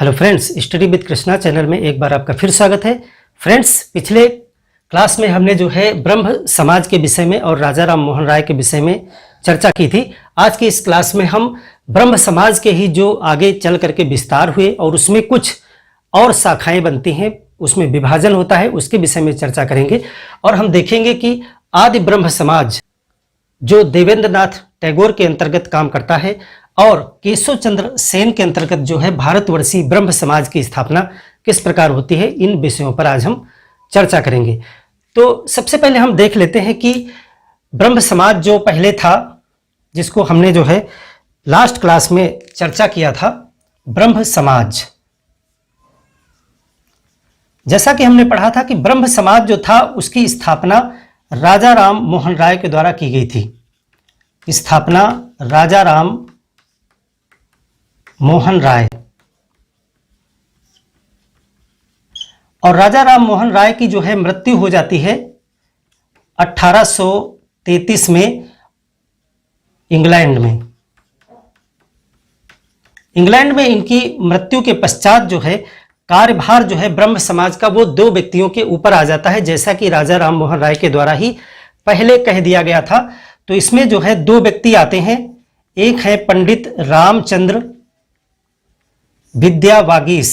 Hello friends, study with Krishna channel में एक बार आपका फिर स्वागत है। फ्रेंड्स, पिछले क्लास में हमने जो है ब्रह्म समाज के विषय में और राजा राम मोहन राय के विषय में चर्चा की थी। आज की इस क्लास में हम ब्रह्म समाज के ही जो आगे चल करके विस्तार हुए और उसमें कुछ और शाखाएं बनती हैं, उसमें विभाजन होता है, उसके विषय में चर्चा करेंगे। और हम देखेंगे कि आदि ब्रह्म समाज जो देवेंद्र नाथ टैगोर के अंतर्गत काम करता है और केशव चंद्र सेन के अंतर्गत जो है भारतवर्षीय ब्रह्म समाज की स्थापना किस प्रकार होती है, इन विषयों पर आज हम चर्चा करेंगे। तो सबसे पहले हम देख लेते हैं कि ब्रह्म समाज जो पहले था, जिसको हमने जो है लास्ट क्लास में चर्चा किया था, ब्रह्म समाज। जैसा कि हमने पढ़ा था कि ब्रह्म समाज जो था उसकी स्थापना राजा राम मोहन राय के द्वारा की गई थी। स्थापना राजा राम मोहन राय, और राजा राम मोहन राय की जो है मृत्यु हो जाती है 1833 में इंग्लैंड में। इंग्लैंड में इनकी मृत्यु के पश्चात जो है कार्यभार जो है ब्रह्म समाज का वो दो व्यक्तियों के ऊपर आ जाता है, जैसा कि राजा राम मोहन राय के द्वारा ही पहले कह दिया गया था। तो इसमें जो है दो व्यक्ति आते हैं, एक है पंडित रामचंद्र विद्यावागीश।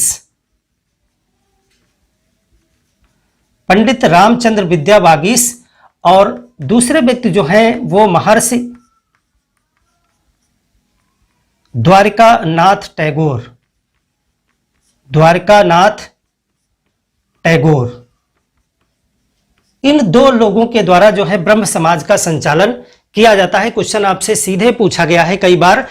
पंडित रामचंद्र विद्यावागीश और दूसरे व्यक्ति जो हैं वो महर्षि द्वारकानाथ टैगोर। द्वारकानाथ टैगोर, इन दो लोगों के द्वारा जो है ब्रह्म समाज का संचालन किया जाता है। क्वेश्चन आपसे सीधे पूछा गया है कई बार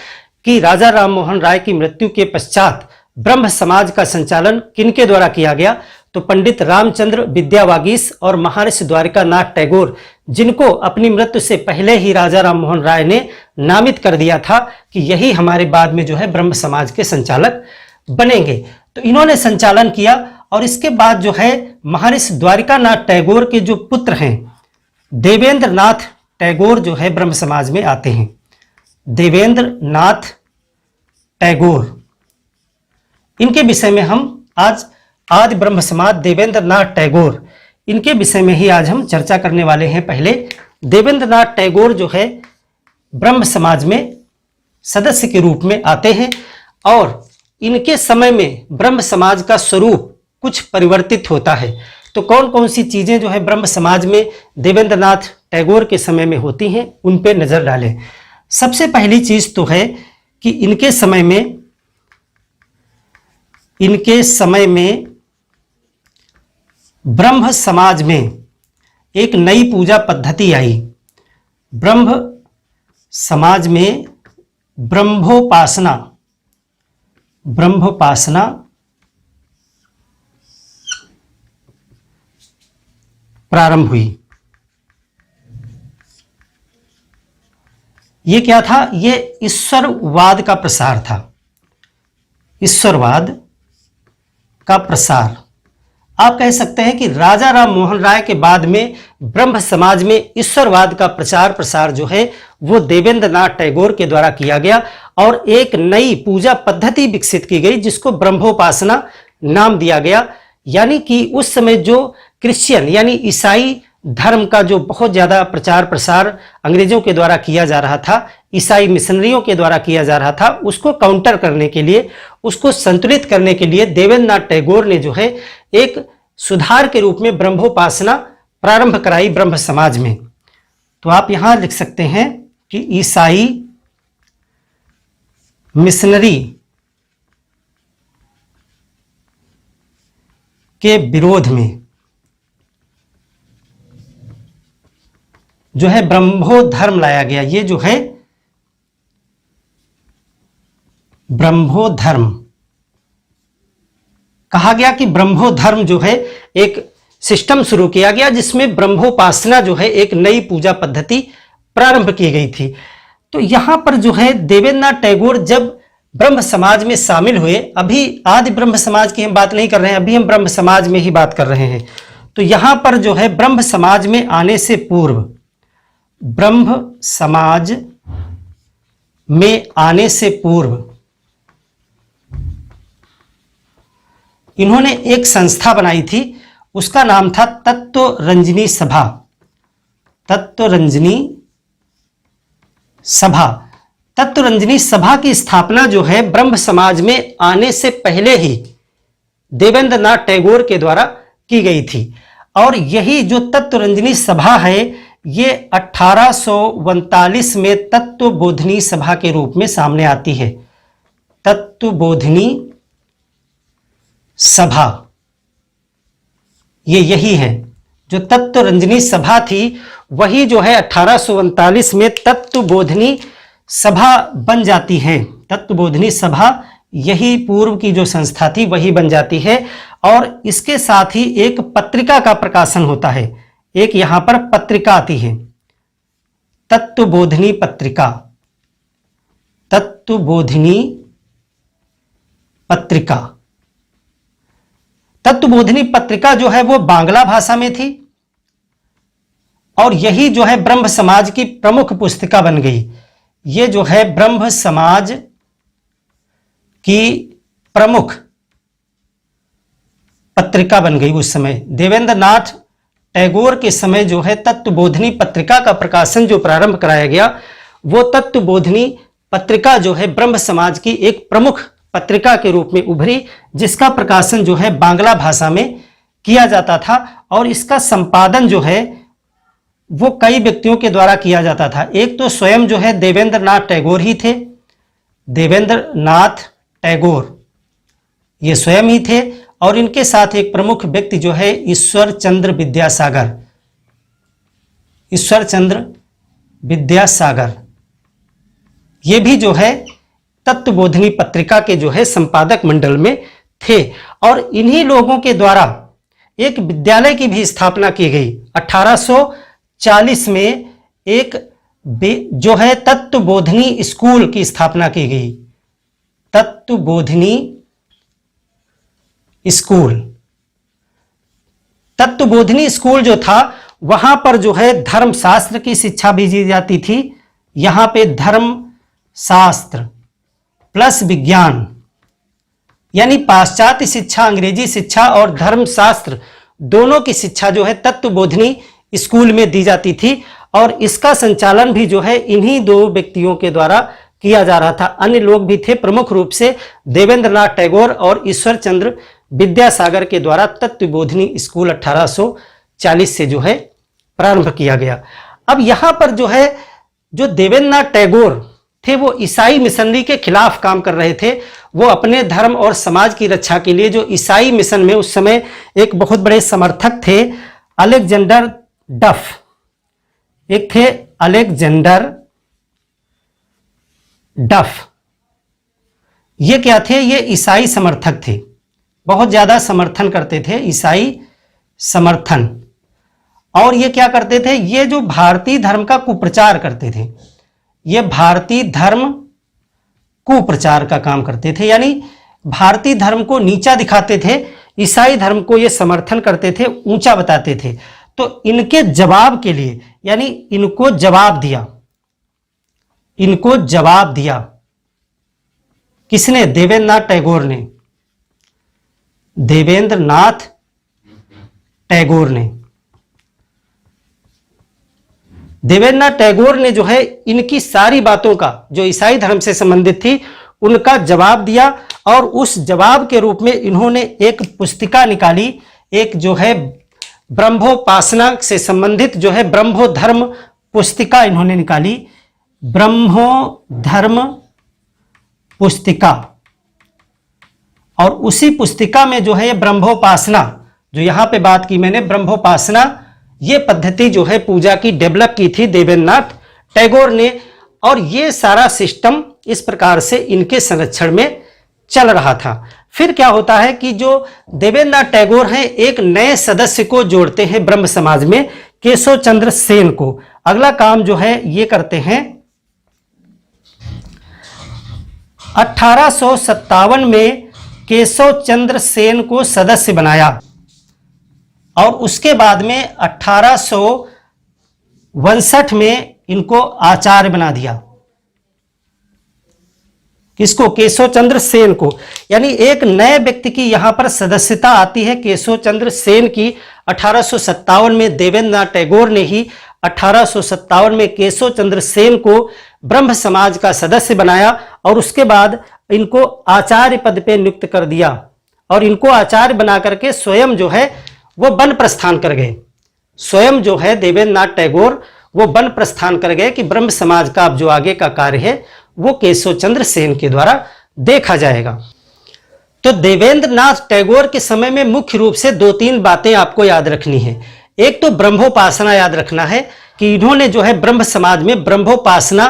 कि राजा राम मोहन राय की मृत्यु के पश्चात ब्रह्म समाज का संचालन किनके द्वारा किया गया, तो पंडित रामचंद्र विद्यावागीश और महर्षि द्वारकानाथ टैगोर, जिनको अपनी मृत्यु से पहले ही राजा राम मोहन राय ने नामित कर दिया था कि यही हमारे बाद में जो है ब्रह्म समाज के संचालक बनेंगे। तो इन्होंने संचालन किया और इसके बाद जो है महर्षि द्वारकानाथ टैगोर के जो पुत्र हैं देवेंद्र नाथ टैगोर जो है ब्रह्म समाज में आते हैं। देवेंद्र नाथ टैगोर, इनके विषय में हम आज आदि ब्रह्म समाज देवेंद्र नाथ टैगोर, इनके विषय में ही आज हम चर्चा करने वाले हैं। पहले देवेंद्र नाथ टैगोर जो है ब्रह्म समाज में सदस्य के रूप में आते हैं और इनके समय में ब्रह्म समाज का स्वरूप कुछ परिवर्तित होता है। तो कौन कौन सी चीजें जो है ब्रह्म समाज में देवेंद्र नाथ टैगोर के समय में होती हैं, उन पे नजर डालें। सबसे पहली चीज तो है कि इनके समय में ब्रह्म समाज में एक नई पूजा पद्धति आई। ब्रह्म समाज में ब्रह्मोपासना प्रारंभ हुई। ये क्या था? ये ईश्वरवाद का प्रसार था। ईश्वरवाद का प्रसार, आप कह सकते हैं कि राजा राम मोहन राय के बाद में ब्रह्म समाज में ईश्वरवाद का प्रचार प्रसार जो है वो देवेंद्र नाथ टैगोर के द्वारा किया गया और एक नई पूजा पद्धति विकसित की गई जिसको ब्रह्मोपासना नाम दिया गया। यानी कि उस समय जो क्रिश्चियन यानी ईसाई धर्म का जो बहुत ज्यादा प्रचार प्रसार अंग्रेजों के द्वारा किया जा रहा था, ईसाई मिशनरियों के द्वारा किया जा रहा था, उसको काउंटर करने के लिए, उसको संतुलित करने के लिए देवेंद्र नाथ टैगोर ने जो है एक सुधार के रूप में ब्रह्मोपासना प्रारंभ कराई ब्रह्म समाज में। तो आप यहां लिख सकते हैं कि ईसाई मिशनरी के विरोध में जो है ब्रह्मो धर्म लाया गया। ये जो है ब्रह्मो धर्म कहा गया कि ब्रह्मो धर्म जो है एक सिस्टम शुरू किया गया जिसमें ब्रह्मोपासना जो है एक नई पूजा पद्धति प्रारंभ की गई थी। तो यहां पर जो है देवेंद्र नाथ टैगोर जब ब्रह्म समाज में शामिल हुए, अभी आदि ब्रह्म समाज की हम बात नहीं कर रहे हैं, अभी हम ब्रह्म समाज में ही बात कर रहे हैं। तो यहां पर जो है ब्रह्म समाज में आने से पूर्व, ब्रह्म समाज में आने से पूर्व इन्होंने एक संस्था बनाई थी, उसका नाम था तत्वरंजनी सभा। तत्वरंजनी सभा। तत्वरंजनी सभा की स्थापना जो है ब्रह्म समाज में आने से पहले ही देवेंद्र नाथ टैगोर के द्वारा की गई थी। और यही जो तत्वरंजनी सभा है ये 1839 में तत्वबोधिनी सभा के रूप में सामने आती है। तत्वबोधिनी सभा ये यही है, जो तत्वरंजनी सभा थी वही जो है 1839 में तत्वबोधिनी सभा बन जाती है। तत्वबोधिनी सभा यही पूर्व की जो संस्था थी वही बन जाती है। और इसके साथ ही एक पत्रिका का प्रकाशन होता है, एक यहां पर पत्रिका आती है, तत्वबोधिनी पत्रिका। तत्वबोधिनी पत्रिका। तत्वबोधिनी पत्रिका जो है वो बांग्ला भाषा में थी और यही जो है ब्रह्म समाज की प्रमुख पुस्तिका बन गई। ये जो है ब्रह्म समाज की प्रमुख पत्रिका बन गई उस समय। देवेंद्र नाथ टैगोर के समय जो है तत्वबोधिनी पत्रिका का प्रकाशन जो प्रारंभ कराया गया, वो तत्वबोधिनी पत्रिका जो है ब्रह्म समाज की एक प्रमुख पत्रिका के रूप में उभरी, जिसका प्रकाशन जो है बांग्ला भाषा में किया जाता था। और इसका संपादन जो है वो कई व्यक्तियों के द्वारा किया जाता था। एक तो स्वयं जो है देवेंद्र नाथ टैगोर ही थे। देवेंद्र नाथ टैगोर ये स्वयं ही थे और इनके साथ एक प्रमुख व्यक्ति जो है ईश्वर चंद्र विद्यासागर। ईश्वर चंद्र विद्यासागर ये भी जो है तत्वबोधिनी पत्रिका के जो है संपादक मंडल में थे। और इन्हीं लोगों के द्वारा एक विद्यालय की भी स्थापना की गई। 1840 में एक जो है तत्वबोधिनी स्कूल की स्थापना की गई। तत्वबोधिनी स्कूल। तत्वबोधिनी स्कूल जो था वहां पर जो है धर्मशास्त्र की शिक्षा भी दी जाती थी। यहां पे धर्म शास्त्र प्लस विज्ञान यानी पाश्चात्य शिक्षा, अंग्रेजी शिक्षा और धर्मशास्त्र दोनों की शिक्षा जो है तत्वबोधिनी स्कूल में दी जाती थी। और इसका संचालन भी जो है इन्हीं दो व्यक्तियों के द्वारा किया जा रहा था। अन्य लोग भी थे, प्रमुख रूप से देवेंद्र नाथ टैगोर और ईश्वर चंद्र विद्यासागर के द्वारा तत्वबोधिनी स्कूल 1840 से जो है प्रारंभ किया गया। अब यहां पर जो है जो देवेंद्र नाथ टैगोर थे वो ईसाई मिशनरी के खिलाफ काम कर रहे थे। वो अपने धर्म और समाज की रक्षा के लिए जो ईसाई मिशन में उस समय एक बहुत बड़े समर्थक थे अलेक्जेंडर डफ। एक थे अलेक्जेंडर डफ। ये क्या थे? ये ईसाई समर्थक थे, बहुत ज्यादा समर्थन करते थे, ईसाई समर्थन। और ये क्या करते थे? ये जो भारतीय धर्म का कुप्रचार करते थे, ये भारतीय धर्म कुप्रचार का काम करते थे, यानी भारतीय धर्म को नीचा दिखाते थे, ईसाई धर्म को ये समर्थन करते थे, ऊंचा बताते थे। तो इनके जवाब के लिए, यानी इनको जवाब दिया, इनको जवाब दिया किसने? देवेंद्र नाथ टैगोर ने। देवेंद्र नाथ टैगोर ने। देवेंद्र नाथ टैगोर ने जो है इनकी सारी बातों का, जो ईसाई धर्म से संबंधित थी, उनका जवाब दिया। और उस जवाब के रूप में इन्होंने एक पुस्तिका निकाली, एक जो है ब्रह्मोपासना से संबंधित जो है ब्रह्मो धर्म पुस्तिका इन्होंने निकाली। ब्रह्मो धर्म पुस्तिका। और उसी पुस्तिका में जो है ये ब्रह्मोपासना, जो यहां पे बात की मैंने, ब्रह्मोपासना ये पद्धति जो है पूजा की डेवलप की थी देवेंद्र नाथ टैगोर ने। और ये सारा सिस्टम इस प्रकार से इनके संरक्षण में चल रहा था। फिर क्या होता है कि जो देवेंद्र नाथ टैगोर हैं एक नए सदस्य को जोड़ते हैं ब्रह्म समाज में, केशव चंद्र सेन को। अगला काम जो है ये करते हैं 1857 में केशव चंद्र सेन को सदस्य बनाया और उसके बाद में 1859 में इनको आचार्य बना दिया। किसको? केशव चंद्र सेन को। यानी एक नए व्यक्ति की यहां पर सदस्यता आती है केशव चंद्र सेन की। 1857 में देवेंद्र नाथ टैगोर ने ही 1857 में केशव चंद्र सेन को ब्रह्म समाज का सदस्य बनाया और उसके बाद इनको आचार्य पद पे नियुक्त कर दिया और इनको आचार्य बना करके स्वयं जो है वो वन प्रस्थान कर गए। स्वयं जो है देवेंद्र नाथ टैगोर वो वन प्रस्थान कर गए कि ब्रह्म समाज का अब जो आगे का कार्य है वो केशव चंद्र सेन के द्वारा देखा जाएगा। तो देवेंद्र नाथ टैगोर के समय में मुख्य रूप से 2-3 बातें आपको याद रखनी है। एक तो ब्रह्मोपासना याद रखना है कि इन्होंने जो है ब्रह्म समाज में ब्रह्मोपासना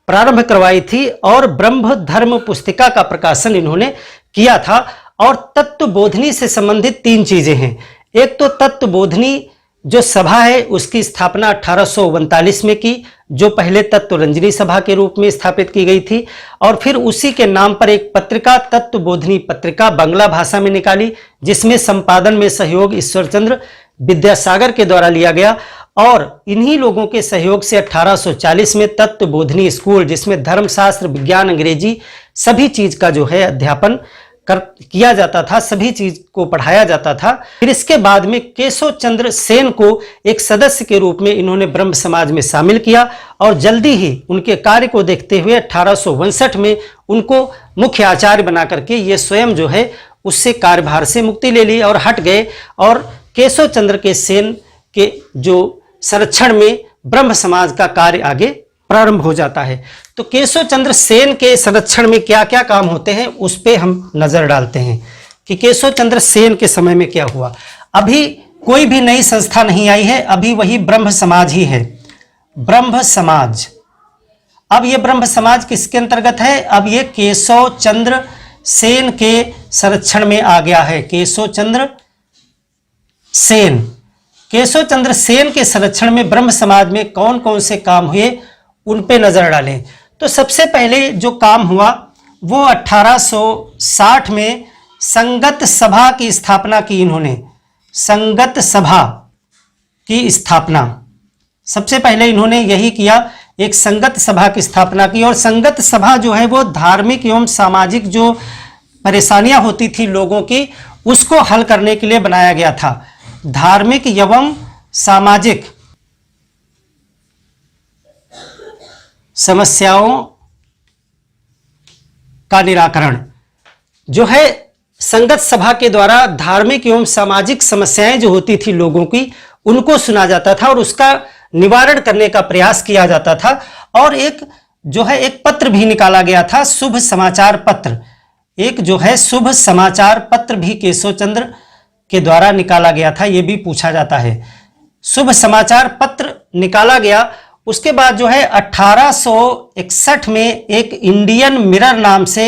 प्रारंभ करवाई थी और ब्रह्म धर्म पुस्तिका का प्रकाशन इन्होंने किया था। और तत्वबोधिनी से संबंधित 3 चीजें हैं। एक तो तत्वबोधिनी जो सभा है उसकी स्थापना 1839 में की, जो पहले तत्वरंजनी सभा के रूप में स्थापित की गई थी। और फिर उसी के नाम पर एक पत्रिका तत्वबोधिनी पत्रिका बांग्ला भाषा में निकाली, जिसमें संपादन में सहयोग ईश्वरचंद्र विद्यासागर के द्वारा लिया गया। और इन्हीं लोगों के सहयोग से 1840 में तत्वबोधिनी स्कूल, जिसमें धर्मशास्त्र, विज्ञान, अंग्रेजी सभी चीज का जो है अध्यापन किया जाता था, सभी चीज को पढ़ाया जाता था। फिर इसके बाद में केशव चंद्र सेन को एक सदस्य के रूप में इन्होंने ब्रह्म समाज में शामिल किया और जल्दी ही उनके कार्य को देखते हुए 1859 में उनको मुख्य आचार्य बना करके ये स्वयं जो है उससे कार्यभार से मुक्ति ले ली और हट गए। और केशव चंद्र के सेन के जो संरक्षण में ब्रह्म समाज का कार्य आगे प्रारंभ हो जाता है। तो केशव चंद्र सेन के संरक्षण में क्या क्या काम होते हैं उस पे हम नजर डालते हैं कि केशव चंद्र सेन के समय में क्या हुआ। अभी कोई भी नई संस्था नहीं आई है, अभी वही ब्रह्म समाज ही है, ब्रह्म समाज। अब ये ब्रह्म समाज किसके अंतर्गत है? अब ये केशव चंद्र सेन के संरक्षण में आ गया है। केशव चंद्र सेन, केशव चंद्र सेन के संरक्षण में ब्रह्म समाज में कौन कौन से काम हुए उन पे नजर डालें। तो सबसे पहले जो काम हुआ वो 1860 में संगत सभा की स्थापना की इन्होंने। संगत सभा की स्थापना सबसे पहले इन्होंने यही किया, एक संगत सभा की स्थापना की। और संगत सभा जो है वो धार्मिक एवं सामाजिक जो परेशानियां होती थी लोगों की उसको हल करने के लिए बनाया गया था। धार्मिक एवं सामाजिक समस्याओं का निराकरण जो है संगत सभा के द्वारा धार्मिक एवं सामाजिक समस्याएं जो होती थी लोगों की उनको सुना जाता था और उसका निवारण करने का प्रयास किया जाता था। और एक जो है एक पत्र भी निकाला गया था, शुभ समाचार पत्र। एक जो है शुभ समाचार पत्र भी केशव चंद्र के द्वारा निकाला गया था, यह भी पूछा जाता है। शुभ समाचार पत्र निकाला गया। उसके बाद जो है 1861 में एक इंडियन मिरर नाम से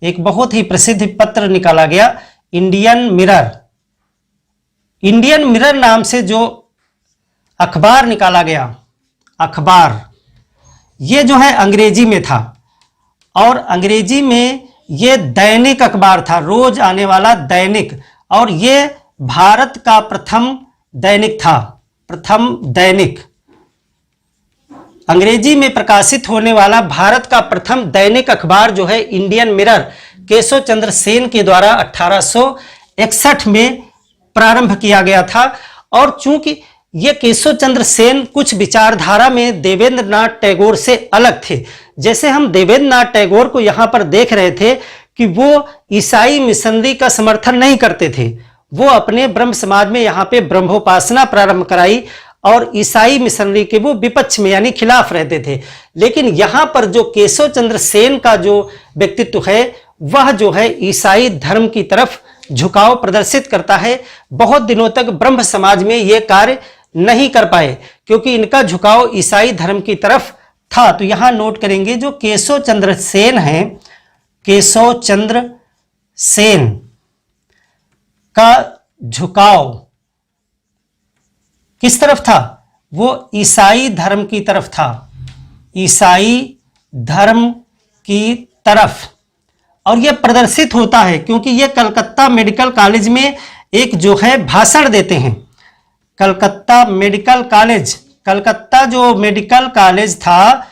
एक बहुत ही प्रसिद्ध पत्र निकाला गया, इंडियन मिरर। इंडियन मिरर नाम से जो अखबार निकाला गया, अखबार ये जो है अंग्रेजी में था और अंग्रेजी में ये दैनिक अखबार था, रोज आने वाला दैनिक। और ये भारत का प्रथम दैनिक था, प्रथम दैनिक। अंग्रेजी में प्रकाशित होने वाला भारत का प्रथम दैनिक अखबार जो है इंडियन मिरर केशव चंद्र सेन के द्वारा 1861 में प्रारंभ किया गया था। और चूंकि ये केशव चंद्र सेन कुछ विचारधारा में देवेंद्र नाथ टैगोर से अलग थे। जैसे हम देवेंद्र नाथ टैगोर को यहाँ पर देख रहे थे कि वो ईसाई मिशनरी का समर्थन नहीं करते थे, वो अपने ब्रह्म समाज में यहाँ पे ब्रह्मोपासना प्रारंभ कराई और ईसाई मिशनरी के वो विपक्ष में यानी खिलाफ रहते थे। लेकिन यहाँ पर जो केशव चंद्र सेन का जो व्यक्तित्व है वह जो है ईसाई धर्म की तरफ झुकाव प्रदर्शित करता है। बहुत दिनों तक ब्रह्म समाज में ये कार्य नहीं कर पाए क्योंकि इनका झुकाव ईसाई धर्म की तरफ था। तो यहां नोट करेंगे जो केशव चंद्र सेन हैं, केशव चंद्र सेन का झुकाव किस तरफ था? वो ईसाई धर्म की तरफ था, ईसाई धर्म की तरफ। और यह प्रदर्शित होता है क्योंकि ये कलकत्ता मेडिकल कॉलेज में एक जो है भाषण देते हैं। कलकत्ता मेडिकल कॉलेज, कलकत्ता जो मेडिकल कॉलेज था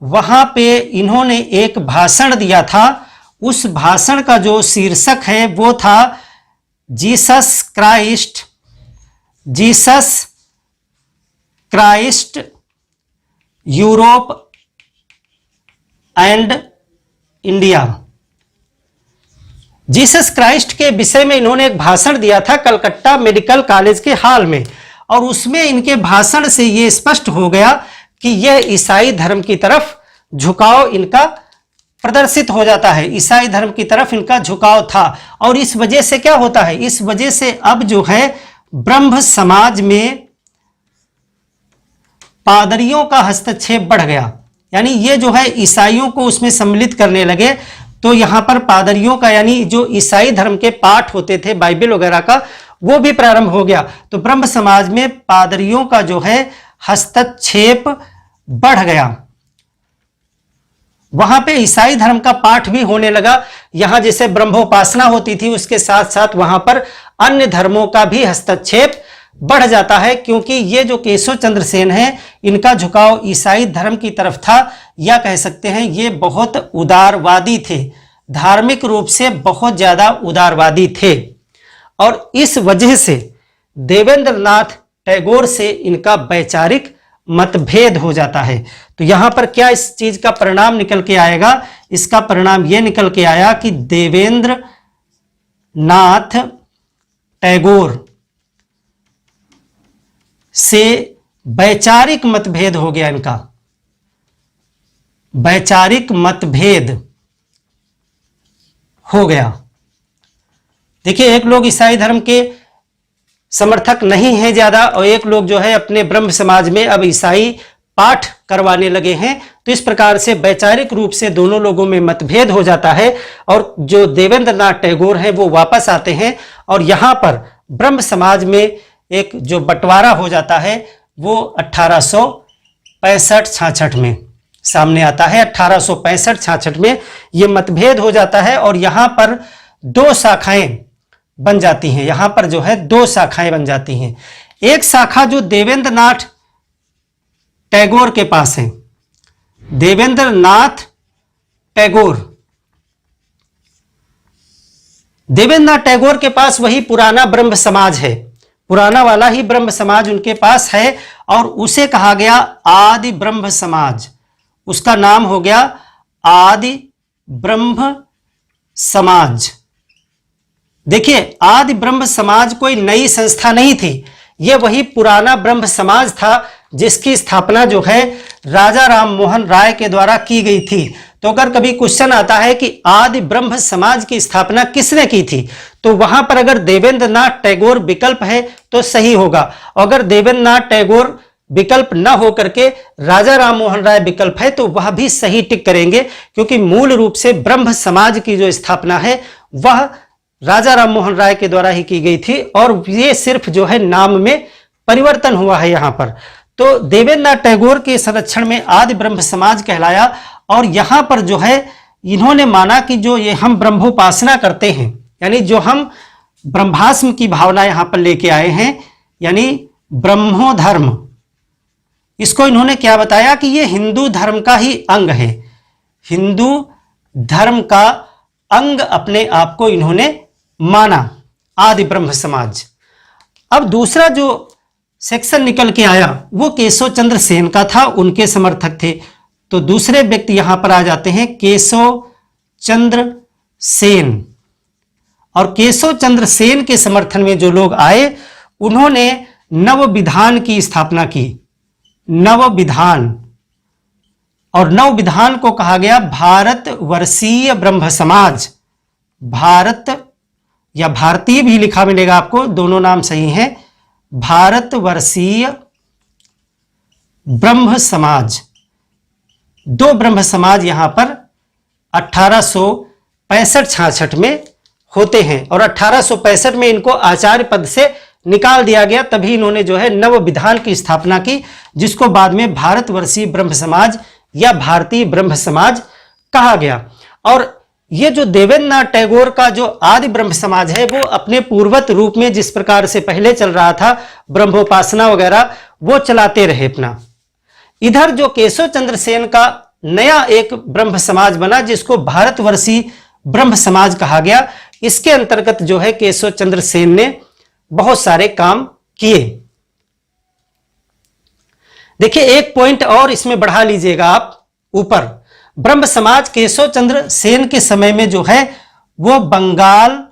वहां पे इन्होंने एक भाषण दिया था। उस भाषण का जो शीर्षक है वो था Jesus Christ Europe and India. Jesus Christ के विषय में इन्होंने एक भाषण दिया था कलकत्ता मेडिकल कॉलेज के हॉल में, और उसमें इनके भाषण से यह स्पष्ट हो गया कि यह ईसाई धर्म की तरफ झुकाव इनका प्रदर्शित हो जाता है। ईसाई धर्म की तरफ इनका झुकाव था, और इस वजह से क्या होता है, इस वजह से अब जो है ब्रह्म समाज में पादरियों का हस्तक्षेप बढ़ गया। यानी ये जो है ईसाइयों को उसमें सम्मिलित करने लगे, तो यहां पर पादरियों का, यानी जो ईसाई धर्म के पाठ होते थे बाइबल वगैरह का, वो भी प्रारंभ हो गया। तो ब्रह्म समाज में पादरियों का जो है हस्तक्षेप बढ़ गया। वहां पे ईसाई धर्म का पाठ भी होने लगा। यहां जैसे ब्रह्मोपासना होती थी, उसके साथ साथ वहां पर अन्य धर्मों का भी हस्तक्षेप बढ़ जाता है, क्योंकि ये जो केशव चंद्र सेन है, इनका झुकाव ईसाई धर्म की तरफ था, या कह सकते हैं ये बहुत उदारवादी थे, धार्मिक रूप से बहुत ज्यादा उदारवादी थे। और इस वजह से देवेंद्रनाथ टैगोर से इनका वैचारिक मतभेद हो जाता है। तो यहां पर क्या इस चीज का परिणाम निकल के आएगा, इसका परिणाम यह निकल के आया कि देवेंद्र नाथ टैगोर से वैचारिक मतभेद हो गया। इनका वैचारिक मतभेद हो गया। देखिए, एक लोग ईसाई धर्म के समर्थक नहीं हैं ज्यादा, और एक लोग जो है अपने ब्रह्म समाज में अब ईसाई पाठ करवाने लगे हैं। तो इस प्रकार से वैचारिक रूप से दोनों लोगों में मतभेद हो जाता है, और जो देवेंद्रनाथ टैगोर हैं वो वापस आते हैं, और यहां पर ब्रह्म समाज में एक जो बंटवारा हो जाता है वो 1865-66 में सामने आता है। 1865-66 में ये मतभेद हो जाता है, और यहां पर दो शाखाएं बन जाती हैं। यहां पर जो है दो शाखाएं बन जाती हैं। एक शाखा जो देवेंद्रनाथ टैगोर के पास है, देवेंद्रनाथ टैगोर के पास वही पुराना ब्रह्म समाज है, पुराना वाला ही ब्रह्म समाज उनके पास है, और उसे कहा गया आदि ब्रह्म समाज। उसका नाम हो गया आदि ब्रह्म समाज। देखिए, आदि ब्रह्म समाज कोई नई संस्था नहीं थी, यह वही पुराना ब्रह्म समाज था जिसकी स्थापना जो है राजा राम मोहन राय के द्वारा की गई थी। तो अगर कभी क्वेश्चन आता है कि आदि ब्रह्म समाज की स्थापना किसने की थी, तो वहां पर अगर देवेंद्रनाथ टैगोर विकल्प है तो सही होगा। अगर देवेंद्रनाथ टैगोर विकल्प न हो करके राजा राम मोहन राय विकल्प है तो वह भी सही टिक करेंगे, क्योंकि मूल रूप से ब्रह्म समाज की जो स्थापना है वह राजा राम मोहन राय के द्वारा ही की गई थी, और ये सिर्फ जो है नाम में परिवर्तन हुआ है यहां पर। तो देवेंद्रनाथ टैगोर के संरक्षण में आदि ब्रह्म समाज कहलाया, और यहां पर जो है इन्होंने माना कि जो ये हम ब्रह्मोपासना करते हैं, यानी जो हम ब्रह्मास्म की भावना यहां पर लेके आए हैं, यानी ब्रह्मोधर्म, इसको इन्होंने क्या बताया कि ये हिंदू धर्म का ही अंग है, हिंदू धर्म का अंग अपने आप को इन्होंने माना, आदि ब्रह्म समाज। अब दूसरा जो सेक्शन निकल के आया वो केशव चंद्र सेन का था, उनके समर्थक थे। तो दूसरे व्यक्ति यहां पर आ जाते हैं केशव चंद्र सेन, और केशव चंद्र सेन के समर्थन में जो लोग आए उन्होंने नव विधान की स्थापना की, नव विधान, और नव विधान को कहा गया भारतवर्षीय ब्रह्म समाज। भारत या भारतीय भी लिखा मिलेगा आपको, दोनों नाम सही हैं, भारतवर्षीय ब्रह्म समाज। दो ब्रह्म समाज यहां पर 1865-66 में होते हैं, और 1865 में इनको आचार्य पद से निकाल दिया गया। तभी इन्होंने जो है नव विधान की स्थापना की, जिसको बाद में भारतवर्षीय ब्रह्म समाज या भारतीय ब्रह्म समाज कहा गया। और ये जो देवेंद्रनाथ टैगोर का जो आदि ब्रह्म समाज है वो अपने पूर्वत रूप में जिस प्रकार से पहले चल रहा था ब्रह्मोपासना वगैरह, वो चलाते रहे अपना। इधर जो केशव चंद्र सेन का नया एक ब्रह्म समाज बना जिसको भारतवर्षीय ब्रह्म समाज कहा गया। इसके अंतर्गत जो है केशव चंद्र सेन ने बहुत सारे काम किए। देखिए एक पॉइंट और इसमें बढ़ा लीजिएगा आप ऊपर, ब्रह्म समाज केशव चंद्र सेन के समय में जो है वो बंगाल,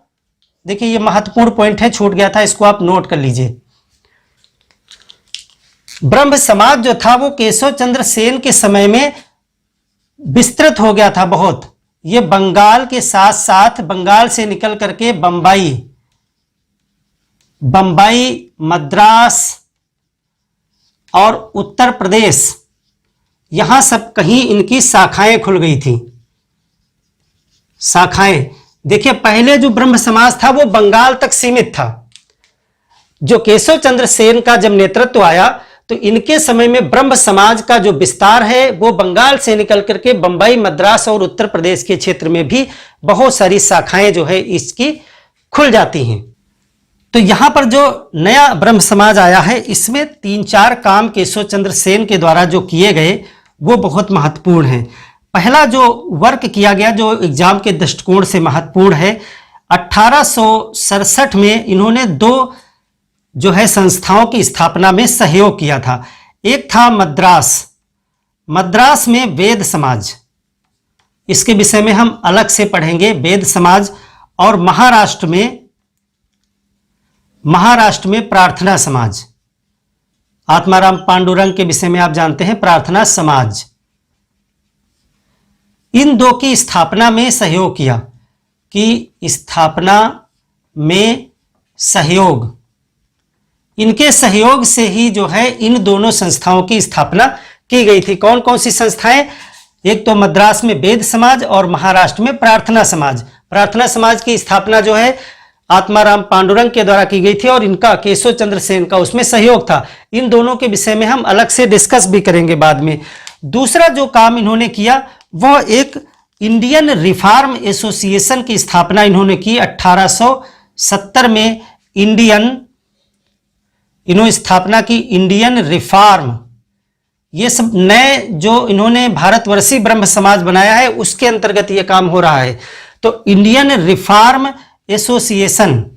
देखिए ये महत्वपूर्ण पॉइंट है, छूट गया था, इसको आप नोट कर लीजिए। ब्रह्म समाज जो था वो केशव चंद्र सेन के समय में विस्तृत हो गया था बहुत। ये बंगाल के साथ साथ बंगाल से निकल करके बंबई, मद्रास और उत्तर प्रदेश, यहां सब कहीं इनकी शाखाएं खुल गई थी। शाखाएं, देखिए पहले जो ब्रह्म समाज था वो बंगाल तक सीमित था। जो केशव चंद्र सेन का जब नेतृत्व आया तो इनके समय में ब्रह्म समाज का जो विस्तार है वो बंगाल से निकल करके बंबई, मद्रास और उत्तर प्रदेश के क्षेत्र में भी बहुत सारी शाखाएं जो है इसकी खुल जाती हैं। तो यहां पर जो नया ब्रह्म समाज आया है इसमें 3-4 काम केशव चंद्र सेन के द्वारा जो किए गए वो बहुत महत्वपूर्ण हैं। पहला जो वर्क किया गया जो एग्जाम के दृष्टिकोण से महत्वपूर्ण है, 1867 में इन्होंने 2 जो है संस्थाओं की स्थापना में सहयोग किया था। एक था मद्रास में वेद समाज, इसके विषय में हम अलग से पढ़ेंगे, वेद समाज। और महाराष्ट्र में प्रार्थना समाज, आत्माराम पांडुरंग के विषय में आप जानते हैं, प्रार्थना समाज। इन 2 की स्थापना में सहयोग किया कि स्थापना में सहयोग, इनके सहयोग से ही जो है इन दोनों संस्थाओं की स्थापना की गई थी। कौन कौन सी संस्थाएं? एक तो मद्रास में वेद समाज और महाराष्ट्र में प्रार्थना समाज। प्रार्थना समाज की स्थापना जो है आत्माराम पांडुरंग के द्वारा की गई थी और इनका केशव चंद्र सेन का उसमें सहयोग था। इन दोनों के विषय में हम अलग से डिस्कस भी करेंगे बाद में। दूसरा जो काम इन्होंने किया वह एक इंडियन रिफॉर्म एसोसिएशन की स्थापना इन्होंने की। 1870 में इन्होंने स्थापना की इंडियन रिफॉर्म। ये सब नए जो इन्होंने भारतवर्षीय ब्रह्म समाज बनाया है उसके अंतर्गत ये काम हो रहा है। तो इंडियन रिफॉर्म एसोसिएशन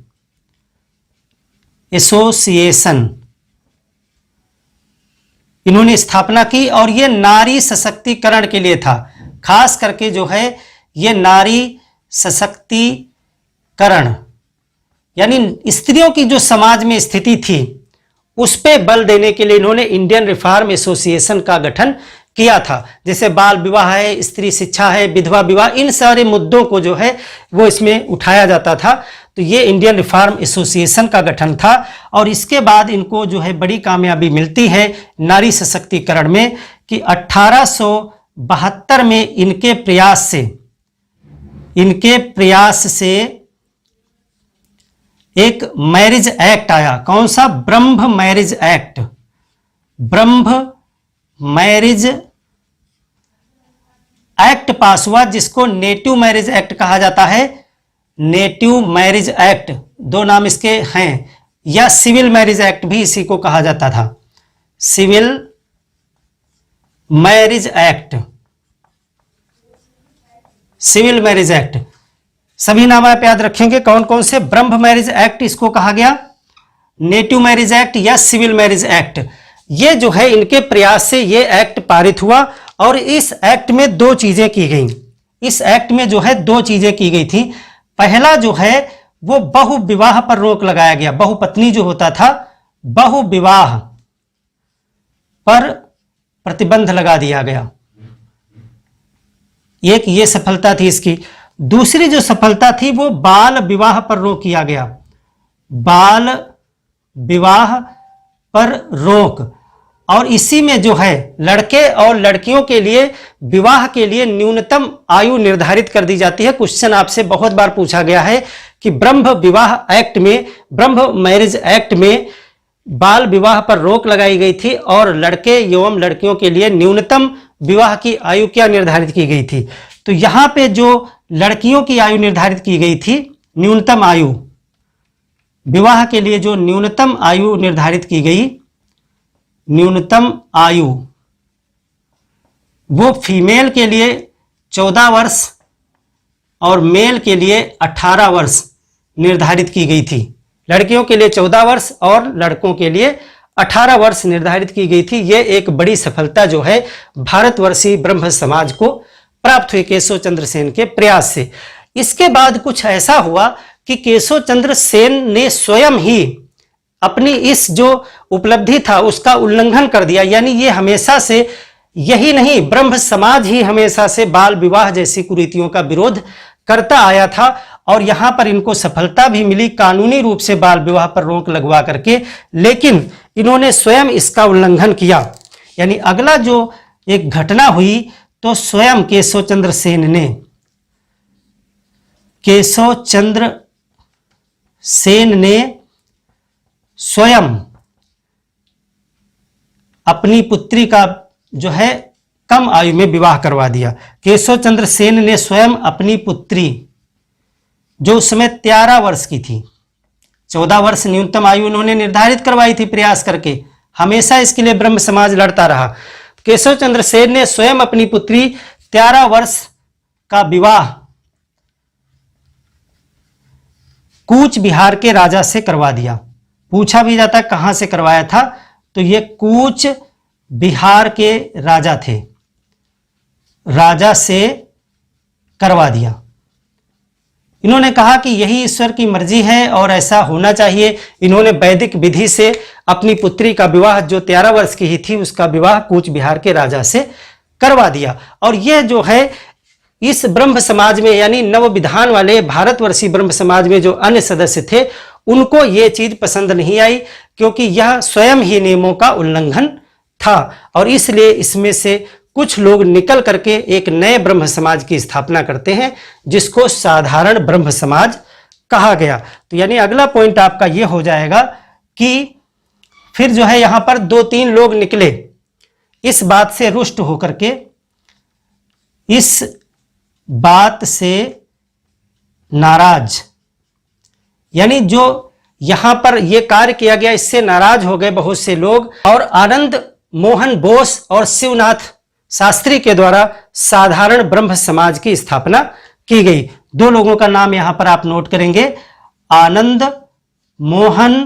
इन्होंने स्थापना की और ये नारी सशक्तिकरण के लिए था। खास करके जो है ये नारी सशक्तिकरण यानी स्त्रियों की जो समाज में स्थिति थी उस पे बल देने के लिए इन्होंने इंडियन रिफॉर्म एसोसिएशन का गठन किया था। जैसे बाल विवाह है, स्त्री शिक्षा है, विधवा विवाह, इन सारे मुद्दों को जो है वो इसमें उठाया जाता था। तो ये इंडियन रिफॉर्म एसोसिएशन का गठन था और इसके बाद इनको जो है बड़ी कामयाबी मिलती है नारी सशक्तिकरण में कि 1872 में इनके प्रयास से एक मैरिज एक्ट आया। कौन सा? ब्रह्म मैरिज एक्ट। ब्रह्म मैरिज एक्ट पास हुआ जिसको नेटिव मैरिज एक्ट कहा जाता है। नेटिव मैरिज एक्ट 2 नाम इसके हैं, या सिविल मैरिज एक्ट भी इसी को कहा जाता था। Civil marriage act, civil marriage act, सभी नाम आप याद रखेंगे कौन कौन से। ब्रह्म मैरिज एक्ट इसको कहा गया, नेटिव मैरिज एक्ट या सिविल मैरिज एक्ट। ये जो है इनके प्रयास से ये एक्ट पारित हुआ और इस एक्ट में 2 चीजें की गई। इस एक्ट में जो है 2 चीजें की गई थी। पहला जो है वो बहु विवाह पर रोक लगाया गया। बहुपत्नी जो होता था, बहु विवाह पर प्रतिबंध लगा दिया गया। एक ये सफलता थी इसकी। दूसरी जो सफलता थी वो बाल विवाह पर रोक किया गया। बाल विवाह पर रोक, और इसी में जो है लड़के और लड़कियों के लिए विवाह के लिए न्यूनतम आयु निर्धारित कर दी जाती है। क्वेश्चन आपसे बहुत बार पूछा गया है कि ब्रह्म विवाह एक्ट में, ब्रह्म मैरिज एक्ट में बाल विवाह पर रोक लगाई गई थी और लड़के एवं लड़कियों के लिए न्यूनतम विवाह की आयु क्या निर्धारित की गई थी। तो यहां पे जो लड़कियों की आयु निर्धारित की गई थी, न्यूनतम आयु, विवाह के लिए जो न्यूनतम आयु निर्धारित की गई, न्यूनतम आयु वो फीमेल के लिए 14 वर्ष और मेल के लिए 18 वर्ष निर्धारित की गई थी। लड़कियों के लिए 14 वर्ष और लड़कों के लिए 18 वर्ष निर्धारित की गई थी। ये एक बड़ी सफलता जो है भारतवर्षीय ब्रह्म समाज को प्राप्त हुई केशव चंद्र सेन के प्रयास से। इसके बाद कुछ ऐसा हुआ कि केशव चंद्र सेन ने स्वयं ही अपनी इस जो उपलब्धि था उसका उल्लंघन कर दिया। यानी ये हमेशा से, यही नहीं, ब्रह्म समाज ही हमेशा से बाल विवाह जैसी कुरीतियों का विरोध करता आया था और यहां पर इनको सफलता भी मिली कानूनी रूप से बाल विवाह पर रोक लगवा करके, लेकिन इन्होंने स्वयं इसका उल्लंघन किया। यानी अगला जो एक घटना हुई तो स्वयं केशव चंद्र सेन ने स्वयं अपनी पुत्री का जो है कम आयु में विवाह करवा दिया। केशव चंद्र सेन ने स्वयं अपनी पुत्री, जो उस समय 13 वर्ष की थी, 14 वर्ष न्यूनतम आयु उन्होंने निर्धारित करवाई थी प्रयास करके, हमेशा इसके लिए ब्रह्म समाज लड़ता रहा। केशव चंद्र सेन ने स्वयं अपनी पुत्री 13 वर्ष का विवाह कूच बिहार के राजा से करवा दिया। पूछा भी जाता है कहां से करवाया था, तो ये कूच बिहार के राजा थे, राजा से करवा दिया। इन्होंने कहा कि यही ईश्वर की मर्जी है और ऐसा होना चाहिए। इन्होंने वैदिक विधि से अपनी पुत्री का विवाह, जो 13 वर्ष की ही थी, उसका विवाह कूच बिहार के राजा से करवा दिया। और यह जो है इस ब्रह्म समाज में, यानी नव विधान वाले भारतवर्षीय ब्रह्म समाज में जो अन्य सदस्य थे, उनको ये चीज पसंद नहीं आई, क्योंकि यह स्वयं ही नियमों का उल्लंघन था। और इसलिए इसमें से कुछ लोग निकल करके एक नए ब्रह्म समाज की स्थापना करते हैं, जिसको साधारण ब्रह्म समाज कहा गया। तो यानी अगला पॉइंट आपका यह हो जाएगा कि फिर जो है यहां पर 2-3 लोग निकले इस बात से रुष्ट होकर के, इस बात से नाराज, यानी जो यहां पर यह कार्य किया गया इससे नाराज हो गए बहुत से लोग, और आनंद मोहन बोस और शिवनाथ शास्त्री के द्वारा साधारण ब्रह्म समाज की स्थापना की गई। 2 लोगों का नाम यहां पर आप नोट करेंगे, आनंद मोहन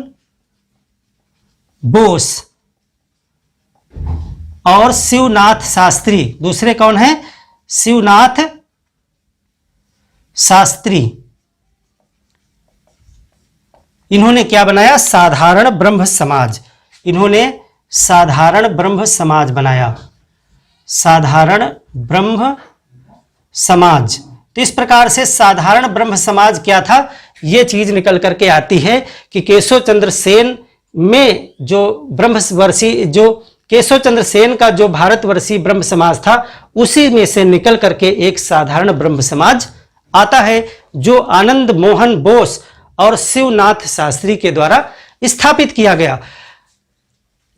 बोस और शिवनाथ शास्त्री। दूसरे कौन है? शिवनाथ शास्त्री। इन्होंने क्या बनाया? साधारण ब्रह्म समाज। इन्होंने साधारण ब्रह्म समाज बनाया, साधारण ब्रह्म समाज। तो इस प्रकार से साधारण ब्रह्म समाज क्या था, यह चीज निकल करके आती है कि केशव चंद्र सेन में जो ब्रह्मवर्षीय, जो केशव चंद्र सेन का जो भारतवर्षीय ब्रह्म समाज था, उसी में से निकल करके एक साधारण ब्रह्म समाज आता है, जो आनंद मोहन बोस और शिवनाथ शास्त्री के द्वारा स्थापित किया गया।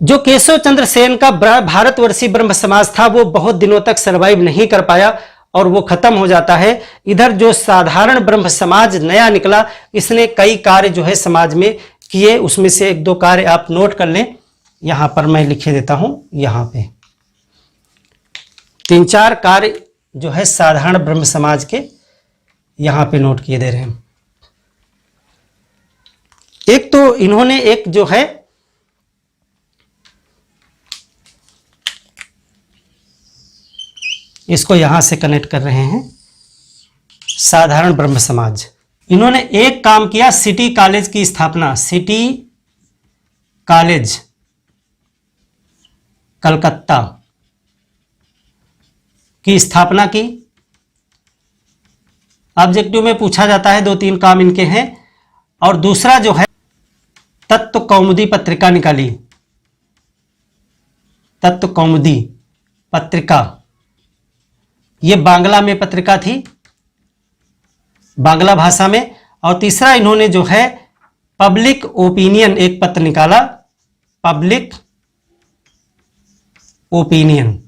जो केशव चंद्र सेन का भारतवर्षीय ब्रह्म समाज था, वो बहुत दिनों तक सर्वाइव नहीं कर पाया और वो खत्म हो जाता है। इधर जो साधारण ब्रह्म समाज नया निकला, इसने कई कार्य जो है समाज में किए। उसमें से 1-2 कार्य आप नोट कर लें, यहां पर मैं लिखे देता हूं। यहां पे 3-4 कार्य जो है साधारण ब्रह्म समाज के यहां पे नोट किए दे रहे हैं। एक तो इन्होंने एक जो है इसको यहां से कनेक्ट कर रहे हैं, साधारण ब्रह्म समाज। इन्होंने एक काम किया, सिटी कॉलेज की स्थापना, सिटी कॉलेज कलकत्ता की स्थापना की। ऑब्जेक्टिव में पूछा जाता है, 2-3 काम इनके हैं। और दूसरा जो है तत्व कौमुदी पत्रिका निकाली, तत्व कौमुदी पत्रिका, ये बांग्ला में पत्रिका थी, बांग्ला भाषा में। और तीसरा इन्होंने जो है पब्लिक ओपिनियन एक पत्र निकाला, पब्लिक ओपिनियन।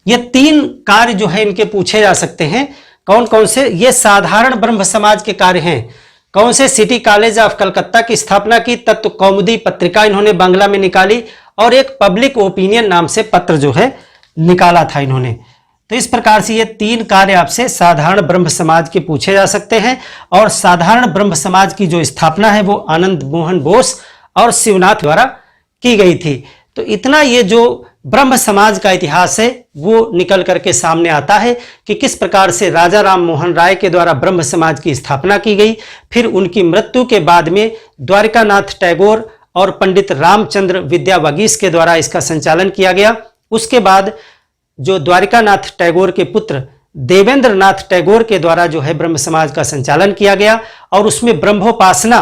ये 3 कार्य जो है इनके पूछे जा सकते हैं। कौन कौन से? ये साधारण ब्रह्म समाज के कार्य हैं। कौन से? सिटी कॉलेज ऑफ कलकत्ता की स्थापना की, तत्व कौमुदी पत्रिका इन्होंने बांग्ला में निकाली, और एक पब्लिक ओपिनियन नाम से पत्र जो है निकाला था इन्होंने। तो इस प्रकार से ये 3 कार्य आपसे साधारण ब्रह्म समाज के पूछे जा सकते हैं। और साधारण ब्रह्म समाज की जो स्थापना है वो आनंद मोहन बोस और शिवनाथ द्वारा की गई थी। तो इतना ये जो ब्रह्म समाज का इतिहास है वो निकल करके सामने आता है कि किस प्रकार से राजा राम मोहन राय के द्वारा ब्रह्म समाज की स्थापना की गई। फिर उनकी मृत्यु के बाद में द्वारिकानाथ टैगोर और पंडित रामचंद्र विद्यावगीश के द्वारा इसका संचालन किया गया। उसके बाद जो द्वारिकानाथ टैगोर के पुत्र देवेंद्र नाथ टैगोर के द्वारा जो है ब्रह्म समाज का संचालन किया गया और उसमें ब्रह्मोपासना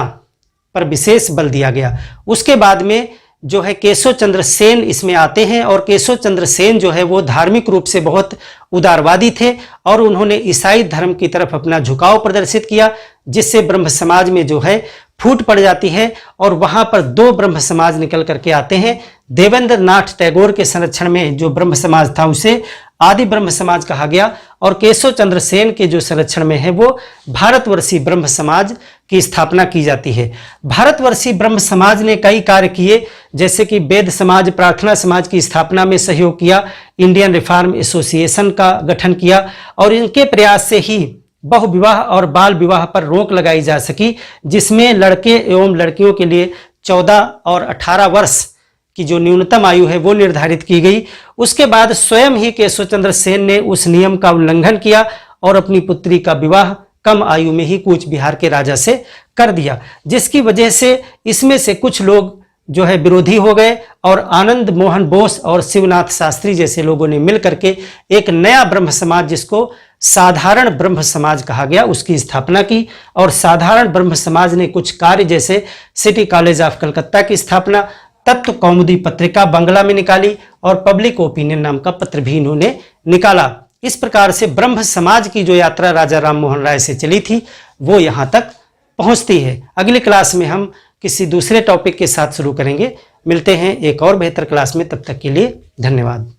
पर विशेष बल दिया गया। उसके बाद में जो है केशव चंद्र सेन इसमें आते हैं और केशव चंद्र सेन जो है वो धार्मिक रूप से बहुत उदारवादी थे और उन्होंने ईसाई धर्म की तरफ अपना झुकाव प्रदर्शित किया, जिससे ब्रह्म समाज में जो है फूट पड़ जाती है और वहां पर 2 ब्रह्म समाज निकल करके आते हैं। देवेंद्र नाथ टैगोर के संरक्षण में जो ब्रह्म समाज था उसे आदि ब्रह्म समाज कहा गया और केशव चंद्र सेन के जो संरक्षण में है वो भारतवर्षीय ब्रह्म समाज की स्थापना की जाती है। भारतवर्षीय ब्रह्म समाज ने कई कार्य किए, जैसे कि वेद समाज, प्रार्थना समाज की स्थापना में सहयोग किया, इंडियन रिफॉर्म एसोसिएशन का गठन किया और इनके प्रयास से ही बहुविवाह और बाल विवाह पर रोक लगाई जा सकी, जिसमें लड़के एवं लड़कियों के लिए 14 और 18 वर्ष की जो न्यूनतम आयु है वो निर्धारित की गई। उसके बाद स्वयं ही केशव चंद्र सेन ने उस नियम का उल्लंघन किया और अपनी पुत्री का विवाह कम आयु में ही कूच बिहार के राजा से कर दिया, जिसकी वजह से इसमें से कुछ लोग जो है विरोधी हो गए और आनंद मोहन बोस और शिवनाथ शास्त्री जैसे लोगों ने मिल करके एक नया ब्रह्म समाज, जिसको साधारण ब्रह्म समाज कहा गया, उसकी स्थापना की। और साधारण ब्रह्म समाज ने कुछ कार्य जैसे सिटी कॉलेज ऑफ कलकत्ता की स्थापना, तत्व कौमुदी पत्रिका बंगला में निकाली और पब्लिक ओपिनियन नाम का पत्र भी इन्होंने निकाला। इस प्रकार से ब्रह्म समाज की जो यात्रा राजा राम मोहन राय से चली थी वो यहाँ तक पहुँचती है। अगली क्लास में हम किसी दूसरे टॉपिक के साथ शुरू करेंगे। मिलते हैं एक और बेहतर क्लास में, तब तक के लिए धन्यवाद।